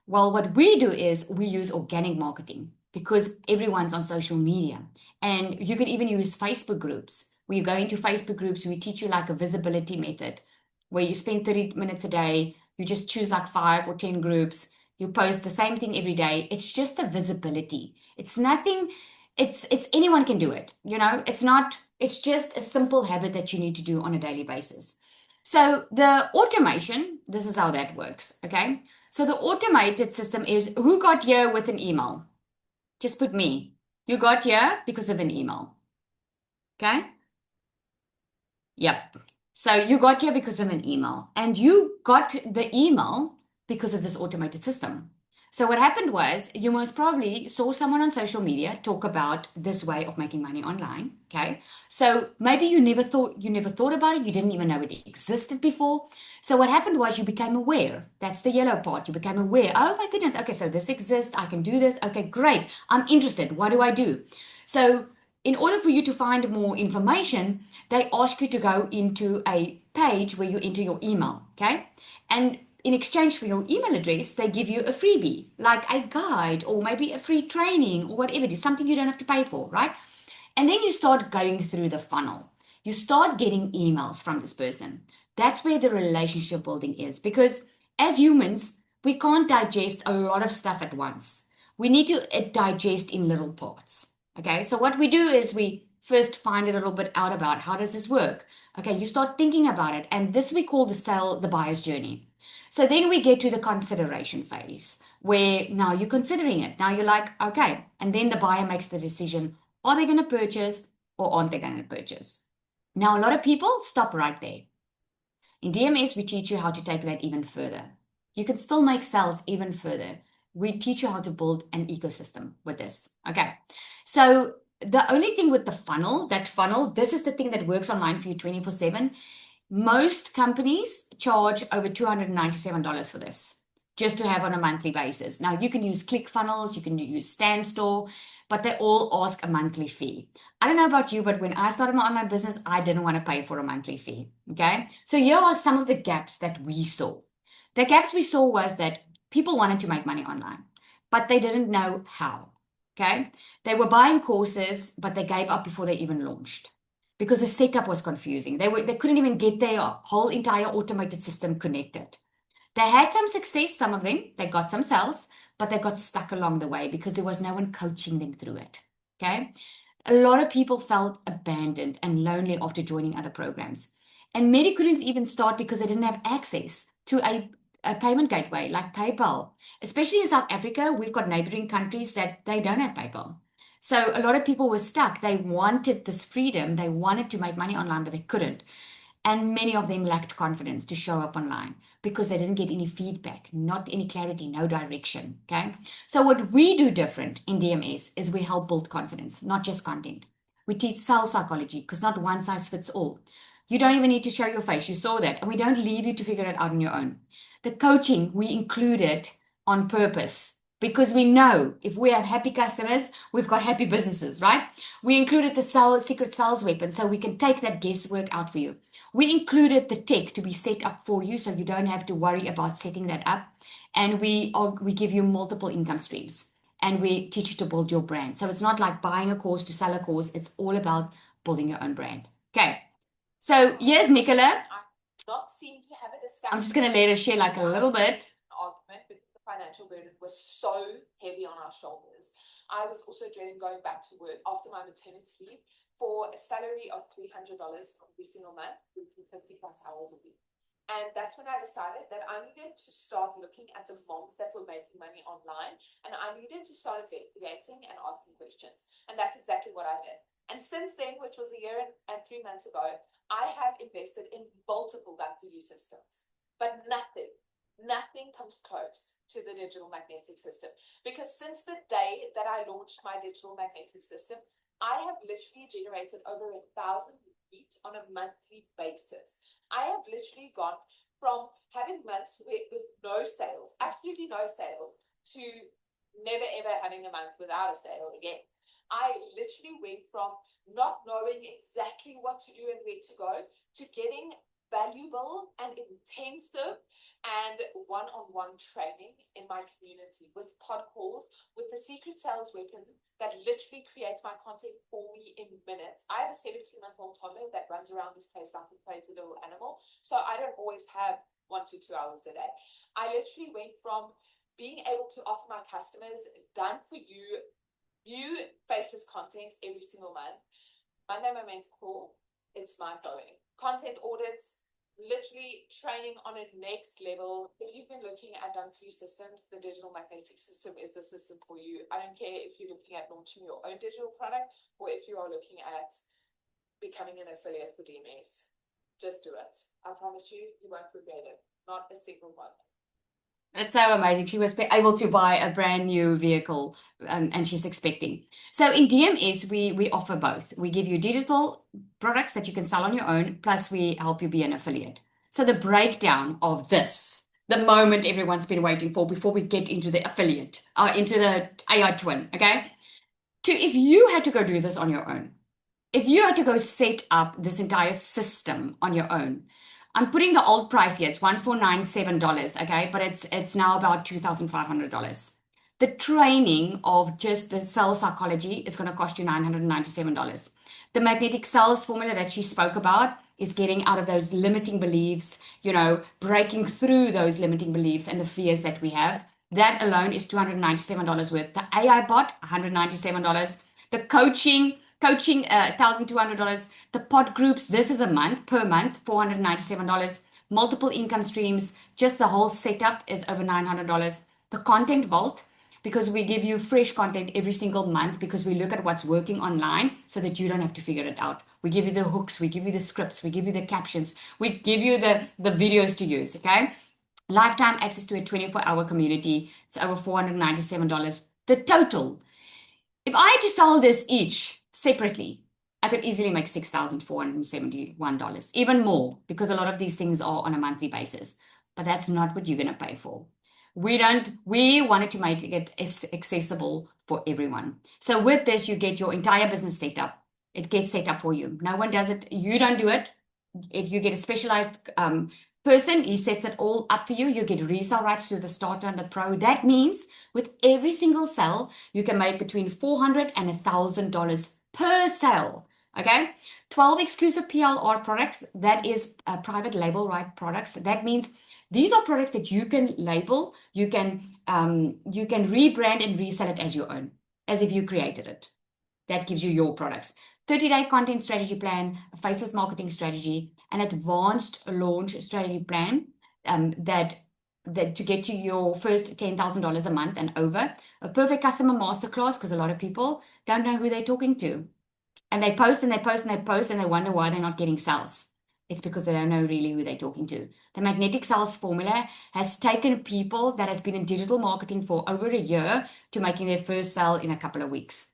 Well, what we do is we use organic marketing because everyone's on social media. And you can even use Facebook groups. Where you go into Facebook groups, we teach you like a visibility method where you spend 30 minutes a day. You just choose like 5 or 10 groups. You post the same thing every day. It's just the visibility. It's nothing. It's anyone can do it. It's just a simple habit that you need to do on a daily basis. So the automation, this is how that works. Okay. So the automated system is who got here with an email? Just put me. You got here because of an email. Okay. Yep. So you got here because of an email and you got the email because of this automated system. So what happened was you most probably saw someone on social media talk about this way of making money online. Okay. So maybe you never thought about it. You didn't even know it existed before. So what happened was you became aware. That's the yellow part. You became aware. Oh my goodness. Okay. So this exists. I can do this. Okay, great. I'm interested. What do I do? So in order for you to find more information, they ask you to go into a page where you enter your email. Okay. And in exchange for your email address, they give you a freebie, like a guide or maybe a free training or whatever it is, something you don't have to pay for, right? And then you start going through the funnel. You start getting emails from this person. That's where the relationship building is because as humans, we can't digest a lot of stuff at once. We need to digest in little parts. Okay, so what we do is we first find a little bit out about how does this work. Okay, you start thinking about it, and this we call the buyer's journey. So then we get to the consideration phase where now you're considering it. Now you're like, okay. And then the buyer makes the decision, are they going to purchase or aren't they going to purchase? Now, a lot of people stop right there. In DMS, we teach you how to take that even further. You can still make sales even further. We teach you how to build an ecosystem with this. Okay. So the only thing with the funnel, this is the thing that works online for you 24/7. Most companies charge over $297 for this just to have on a monthly basis. Now, you can use ClickFunnels, you can use Standstore, but they all ask a monthly fee. I don't know about you, but when I started my online business, I didn't want to pay for a monthly fee. Okay. So here are some of the gaps that we saw. The gaps we saw was that people wanted to make money online, but they didn't know how. Okay. They were buying courses, but they gave up before they even launched because the setup was confusing. They couldn't even get their whole entire automated system connected. They had some success, some of them. They got some sales, but they got stuck along the way because there was no one coaching them through it. Okay. A lot of people felt abandoned and lonely after joining other programs. And many couldn't even start because they didn't have access to a payment gateway like PayPal. Especially in South Africa, we've got neighboring countries that they don't have PayPal. So a lot of people were stuck. They wanted this freedom. They wanted to make money online, but they couldn't. And many of them lacked confidence to show up online because they didn't get any feedback, not any clarity, no direction. Okay. So what we do different in DMS is we help build confidence, not just content. We teach sales psychology because not one size fits all. You don't even need to show your face. You saw that. And we don't leave you to figure it out on your own. The coaching we included on purpose because we know if we have happy customers, we've got happy businesses, right? We included the secret sales weapon so we can take that guesswork out for you. We included the tech to be set up for you so you don't have to worry about setting that up. And we give you multiple income streams and we teach you to build your brand. So it's not like buying a course to sell a course. It's all about building your own brand. Okay. So here's Nicola. Not seem to have a discussion. I'm just going to let her share like a little bit. Argument because the financial burden was so heavy on our shoulders. I was also dreading going back to work after my maternity leave for a salary of $300 every single month, working 50 plus hours a week. And that's when I decided that I needed to start looking at the moms that were making money online, and I needed to start investigating and asking questions. And that's exactly what I did. And since then, which was a year and 3 months ago, I have invested in multiple done-for-you systems, but nothing comes close to the digital magnetic system. Because since the day that I launched my digital magnetic system, I have literally generated over 1,000 leads on a monthly basis. I have literally gone from having months with no sales, absolutely no sales, to never ever having a month without a sale again. I literally went from not knowing exactly what to do and where to go to getting valuable and intensive and one-on-one training in my community with pod calls, with the secret sales weapon that literally creates my content for me in minutes. I have a 17-month-old toddler that runs around this place like a crazy little animal, so I don't always have 1 to 2 hours a day. I literally went from being able to offer my customers done for you new faceless content every single month. Monday Momentum Call, it's mind-blowing. Content audits, literally training on a next level. If you've been looking at done-for-you systems, the digital magnetic system is the system for you. I don't care if you're looking at launching your own digital product or if you are looking at becoming an affiliate for DMS. Just do it. I promise you, you won't regret it. Not a single one. It's so amazing. She was able to buy a brand new vehicle and she's expecting. So in DMS, we offer both. We give you digital products that you can sell on your own, plus we help you be an affiliate. So the breakdown of this, the moment everyone's been waiting for before we get into the affiliate, into the AI twin, okay? If you had to go do this on your own, if you had to go set up this entire system on your own, I'm putting the old price here. It's $1,497, okay? But it's now about $2,500. The training of just the sales psychology is going to cost you $997. The magnetic sales formula that she spoke about is getting out of those limiting beliefs, breaking through those limiting beliefs and the fears that we have. That alone is $297 worth. The AI bot, $197. The coaching, $1,200. The pod groups, this is per month, $497. Multiple income streams, just the whole setup is over $900. The content vault, because we give you fresh content every single month because we look at what's working online so that you don't have to figure it out. We give you the hooks, we give you the scripts, we give you the captions, we give you the videos to use, okay? Lifetime access to a 24-hour community. It's over $497. The total, if I had to sell this each separately, I could easily make $6,471, even more, because a lot of these things are on a monthly basis. But that's not what you're going to pay for. We wanted to make it accessible for everyone. So with this, you get your entire business set up. It gets set up for you. No one does it. You don't do it. If you get a specialized person, he sets it all up for you. You get resale rights to the starter and the pro. That means with every single sale, you can make between $400 and $1,000 per sale. Okay, 12 exclusive PLR products. That is private label right products. That means these are products that you can label. You can rebrand and resell it as your own, as if you created it. That gives you your products. 30-day content strategy plan, a faceless marketing strategy, an advanced launch strategy plan that to get to your first $10,000 a month and over. A perfect customer masterclass, because a lot of people don't know who they're talking to. And they post and they post and they post and they wonder why they're not getting sales. It's because they don't know really who they're talking to. The magnetic sales formula has taken people that has been in digital marketing for over a year to making their first sale in a couple of weeks.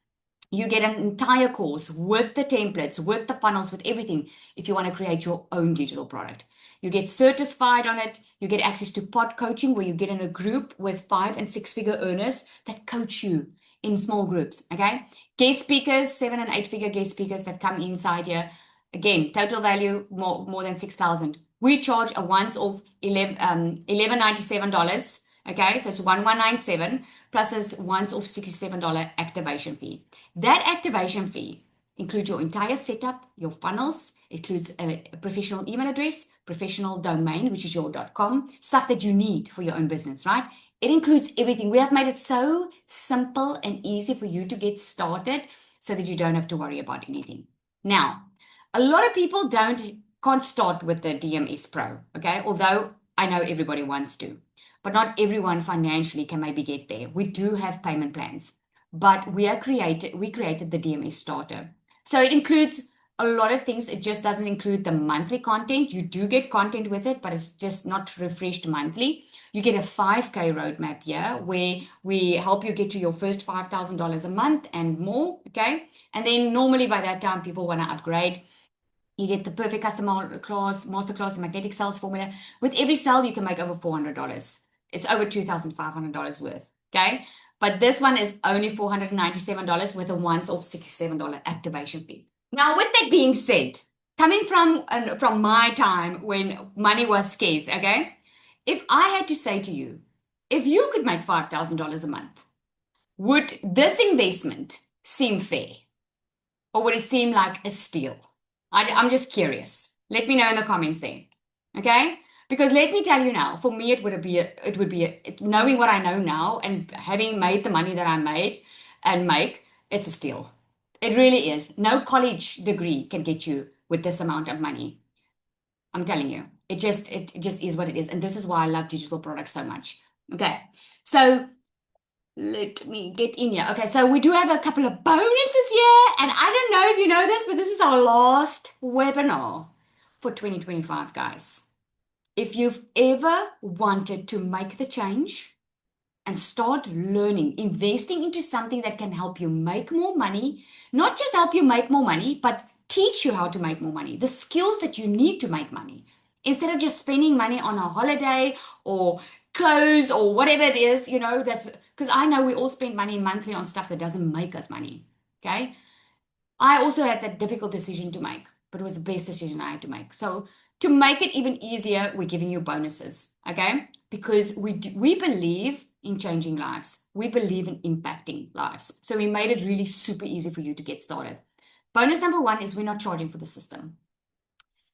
You get an entire course with the templates, with the funnels, with everything if you want to create your own digital product. You get certified on it. You get access to pod coaching where you get in a group with 5 and 6 figure earners that coach you in small groups. Okay. Guest speakers, 7 and 8 figure guest speakers that come inside here. Again, total value more than 6,000. We charge a once off $1197. Okay, so it's 1197 plus this once off $67 activation fee. That activation fee includes your entire setup, your funnels, includes a professional email address, professional domain, which is your .com, stuff that you need for your own business, right? It includes everything. We have made it so simple and easy for you to get started so that you don't have to worry about anything. Now, a lot of people can't start with the DMS Pro, okay? Although I know everybody wants to, but not everyone financially can maybe get there. We do have payment plans, but we created the DMS Starter. So it includes a lot of things. It just doesn't include the monthly content. You do get content with it, but it's just not refreshed monthly. You get a 5K roadmap here where we help you get to your first $5,000 a month and more, okay? And then normally by that time, people want to upgrade. You get the perfect customer class, masterclass, the magnetic sales formula. With every sale, you can make over $400. It's over $2,500 worth, okay? But this one is only $497 with a once-off $67 activation fee. Now, with that being said, coming from my time when money was scarce, okay? If I had to say to you, if you could make $5,000 a month, would this investment seem fair? Or would it seem like a steal? I'm just curious. Let me know in the comments there. Okay? Because let me tell you now, for me, it would be knowing what I know now and having made the money that I made and make, it's a steal. It really is. No college degree can get you with this amount of money. I'm telling you, it just is what it is. And this is why I love digital products so much. Okay. So let me get in here. Okay, so we do have a couple of bonuses here, and I don't know if you know this, but this is our last webinar for 2025, guys. If you've ever wanted to make the change and start learning, investing into something that can help you make more money, not just help you make more money, but teach you how to make more money, the skills that you need to make money, instead of just spending money on a holiday or clothes or whatever it is, that's because I know we all spend money monthly on stuff that doesn't make us money. Okay. I also had that difficult decision to make, but it was the best decision I had to make. So to make it even easier, we're giving you bonuses. Okay. Because we believe in changing lives. We believe in impacting lives. So we made it really super easy for you to get started. Bonus number 1 is we're not charging for the system.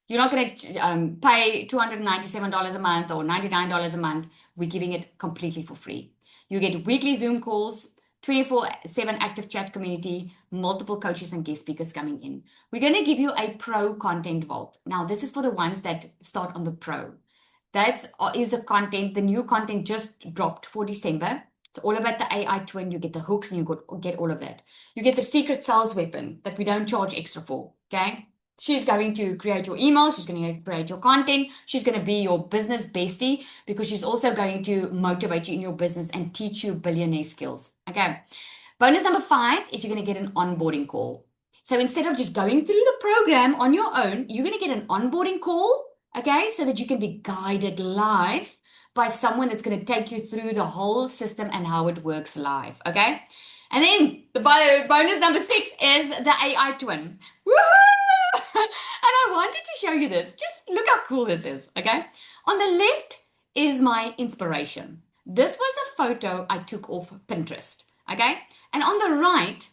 You're not going to pay $297 a month or $99 a month. We're giving it completely for free. You get weekly Zoom calls, 24/7 active chat community, multiple coaches and guest speakers coming in. We're going to give you a pro content vault. Now, this is for the ones that start on the pro. That is the content. The new content just dropped for December. It's all about the AI twin. You get the hooks and you get all of that. You get the secret sales weapon that we don't charge extra for, okay? She's going to create your email. She's going to create your content. She's going to be your business bestie because she's also going to motivate you in your business and teach you billionaire skills. Okay. Bonus number 5 is you're going to get an onboarding call. So instead of just going through the program on your own, you're going to get an onboarding call, okay, so that you can be guided live by someone that's going to take you through the whole system and how it works live, okay? And then the bonus number 6 is the AI twin. Woohoo! And I wanted to show you this. Just look how cool this is, okay? On the left is my inspiration. This was a photo I took off Pinterest, okay? And on the right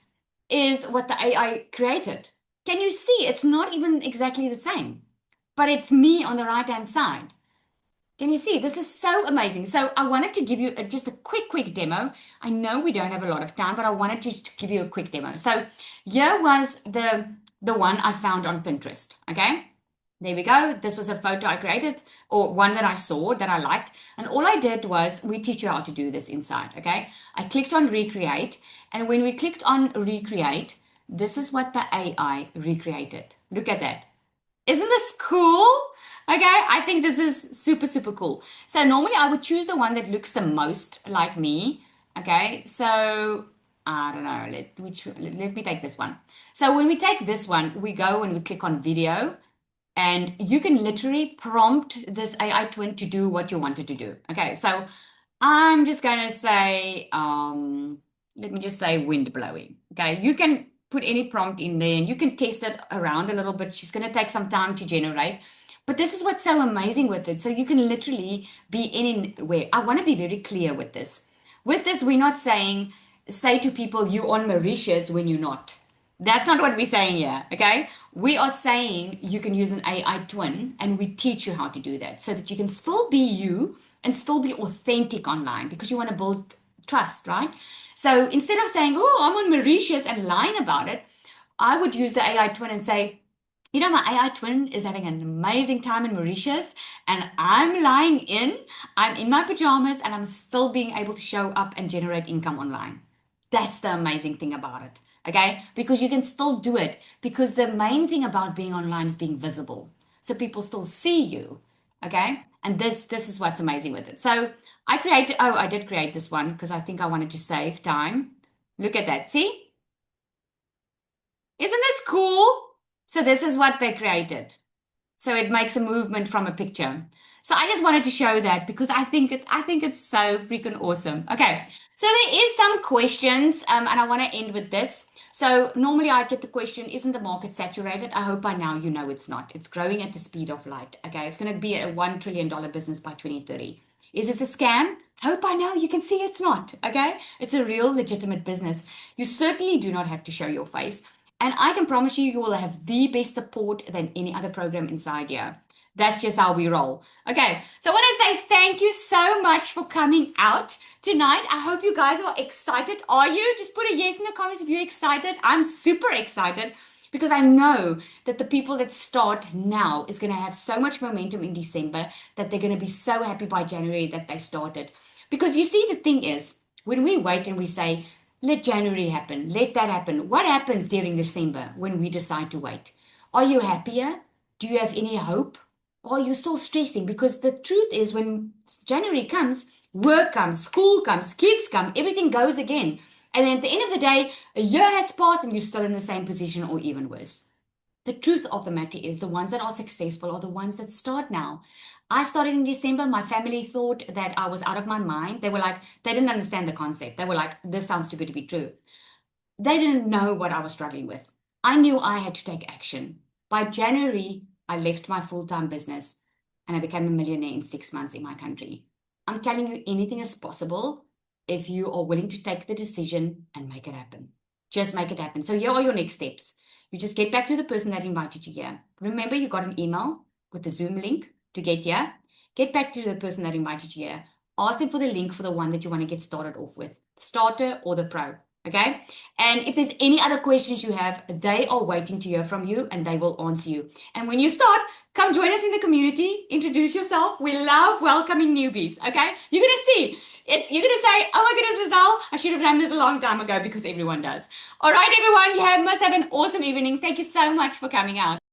is what the AI created. Can you see? It's not even exactly the same, but it's me on the right-hand side. Can you see? This is so amazing. So I wanted to give you just a quick demo. I know we don't have a lot of time, but I wanted to give you a quick demo. So here was the one I found on Pinterest, okay? There we go. This was a photo I created, or one that I saw that I liked. And all I did was, we teach you how to do this inside, okay? I clicked on recreate. And when we clicked on recreate, this is what the AI recreated. Look at that. Isn't this cool? Okay, I think this is super, super cool. So normally I would choose the one that looks the most like me. Okay, so I don't know, let me take this one. So when we take this one, we go and we click on video. And you can literally prompt this AI twin to do what you want it to do. Okay, so I'm just going to say, let me just say wind blowing. Okay, you can put any prompt in there and you can test it around a little bit. She's going to take some time to generate. But this is what's so amazing with it. So you can literally be anywhere. I want to be very clear with this. With this, we're not saying, say to people, you're on Mauritius when you're not. That's not what we're saying here, okay? We are saying you can use an AI twin and we teach you how to do that so that you can still be you and still be authentic online because you want to build trust, right? So instead of saying, oh, I'm on Mauritius and lying about it, I would use the AI twin and say, you know, my AI twin is having an amazing time in Mauritius, and I'm in my pajamas, and I'm still being able to show up and generate income online. That's the amazing thing about it, okay? Because you can still do it, because the main thing about being online is being visible. So people still see you, okay? And this is what's amazing with it. So I did create this one because I think I wanted to save time. Look at that, see? Isn't this cool? So this is what they created. So it makes a movement from a picture. So I just wanted to show that because I think it's so freaking awesome. Okay, so there is some questions, and I want to end with this. So normally I get the question, isn't the market saturated? I hope by now you know it's not. It's growing at the speed of light. Okay, it's going to be a $1 trillion business by 2030. Is this a scam? I hope by now you can see it's not. Okay, it's a real legitimate business. You certainly do not have to show your face. And I can promise you, you will have the best support than any other program inside here. That's just how we roll. Okay, so I want to say thank you so much for coming out tonight. I hope you guys are excited. Are you? Just put a yes in the comments if you're excited. I'm super excited because I know that the people that start now is going to have so much momentum in December that they're going to be so happy by January that they started. Because you see, the thing is, when we wait and we say, let January happen, let that happen, what happens during December when we decide to wait? Are you happier? Do you have any hope? Or are you still stressing? Because the truth is, when January comes, work comes, school comes, kids come, everything goes again. And then at the end of the day, a year has passed and you're still in the same position or even worse. The truth of the matter is the ones that are successful are the ones that start now. I started in December. My family thought that I was out of my mind. They didn't understand the concept. They were like, this sounds too good to be true. They didn't know what I was struggling with. I knew I had to take action. By January, I left my full-time business and I became a millionaire in 6 months in my country. I'm telling you, anything is possible if you are willing to take the decision and make it happen. Just make it happen. So here are your next steps. You just get back to the person that invited you here. Remember, you got an email with the Zoom link to get here. Get back to the person that invited you here. Ask them for the link for the one that you want to get started off with, the starter or the pro. Okay. And if there's any other questions you have, they are waiting to hear from you and they will answer you. And when you start, come join us in the community, introduce yourself. We love welcoming newbies. Okay. You're going to see you're going to say, oh my goodness, Lizelle, I should have done this a long time ago because everyone does. All right, everyone. You must have an awesome evening. Thank you so much for coming out.